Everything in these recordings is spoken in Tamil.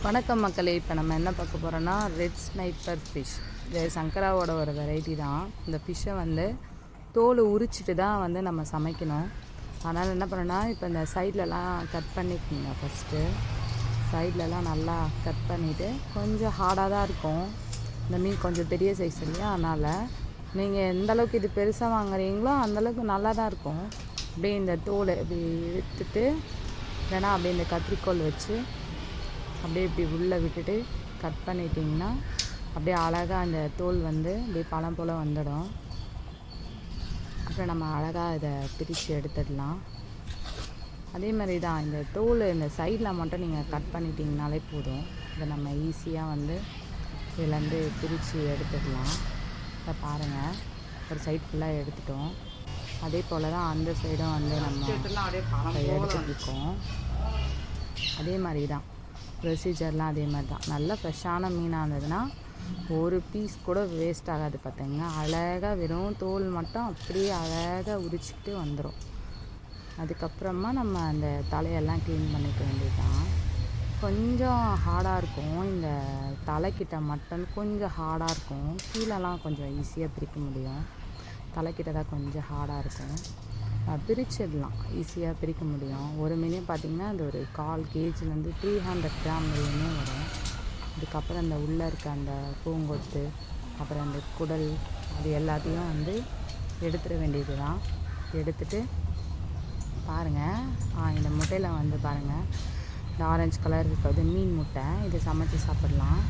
வணக்கம் மக்களே. இப்போ நம்ம என்ன பார்க்க போகிறோன்னா ரெட் ஸ்னைப்பர் ஃபிஷ். இது சங்கராவோட ஒரு வெரைட்டி தான். இந்த ஃபிஷ்ஷை தோல் உரிச்சிட்டு தான் நம்ம சமைக்கணும். அதனால் என்ன பண்ணோன்னா, இப்போ இந்த சைட்லலாம் கட் பண்ணிக்கோங்க. ஃபஸ்ட்டு சைட்லலாம் நல்லா கட் பண்ணிவிட்டு, கொஞ்சம் ஹார்டாக தான் இருக்கும் இந்த மீன், கொஞ்சம் பெரிய சைஸ் இல்லையா, அதனால் நீங்கள் எந்தளவுக்கு இது பெருசாக வாங்குறீங்களோ அந்தளவுக்கு நல்லா தான் இருக்கும். அப்படியே இந்த தோல் இப்படி எடுத்துட்டு, இல்லைனா அப்படியே இந்த கத்திரிக்கோல் வச்சு அப்படியே இப்படி உள்ளே விட்டுட்டு கட் பண்ணிட்டிங்கன்னா அப்படியே அழகாக அந்த தோல் அப்படியே பழம் போல் வந்துடும். அப்புறம் நம்ம அழகாக இதை பிரித்து எடுத்துடலாம். அதே மாதிரி தான் இந்த தோல் இந்த சைடில் மட்டும் நீங்கள் கட் பண்ணிட்டீங்கனாலே போதும். இதை நம்ம ஈஸியாக இதுலேருந்து பிரித்து எடுத்துடலாம். இப்போ பாருங்கள், ஒரு சைட் ஃபுல்லாக எடுத்துட்டோம். அதே போல் தான் அந்த சைடும் நம்ம எடுத்துருக்கோம். அதே மாதிரி தான் ப்ரொசீஜர்லாம் அதே மாதிரி தான். நல்லா ஃப்ரெஷ்ஷான மீனாக இருந்ததுன்னா ஒரு பீஸ் கூட வேஸ்ட் ஆகாது. பார்த்திங்கன்னா அழகாக வெறும் தோல் மட்டும் அப்படியே அழகாக உரிச்சிக்கிட்டு வந்துடும். அதுக்கப்புறமா நம்ம அந்த தலையெல்லாம் க்ளீன் பண்ணிக்க வேண்டியது தான். கொஞ்சம் ஹார்டாக இருக்கும், இந்த தலைக்கிட்ட மட்டும் கொஞ்சம் ஹார்டாக இருக்கும். கீழெல்லாம் கொஞ்சம் ஈஸியாக பிரிக்க முடியும். தலைக்கிட்ட தான் கொஞ்சம் ஹார்டாக இருக்கும். பிரிச்சிடலாம், ஈஸியாக பிரிக்க முடியும். ஒரு மீனே பார்த்திங்கன்னா அது ஒரு 1/4 kgலேருந்து 300 கிராம் வரையுமே வரும். அதுக்கப்புறம் அந்த உள்ளே இருக்க அந்த பூங்கொத்து, அப்புறம் அந்த குடல், அது எல்லாத்தையும் எடுத்துட வேண்டியது தான். எடுத்துட்டு பாருங்கள், இந்த முட்டையில் பாருங்கள், இந்த ஆரஞ்சு கலர் இருக்கிறது மீன் முட்டை. இதை சமைச்சு சாப்பிடலாம்.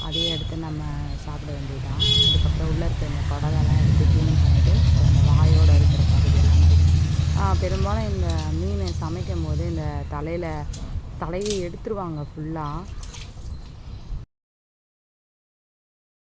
அதையே எடுத்து நம்ம சாப்பிட வேண்டியதுதான். அதுக்கப்புறம் உள்ளே இருக்க இந்த குடலெல்லாம் எடுத்து க்ளீன் பண்ணிவிட்டு அந்த வாயோடு இருக்கிற பகுதியெல்லாம் பெரும்பாலும் இந்த மீன் சமைக்கும் போது இந்த தலையை எடுத்துருவாங்க ஃபுல்லாக.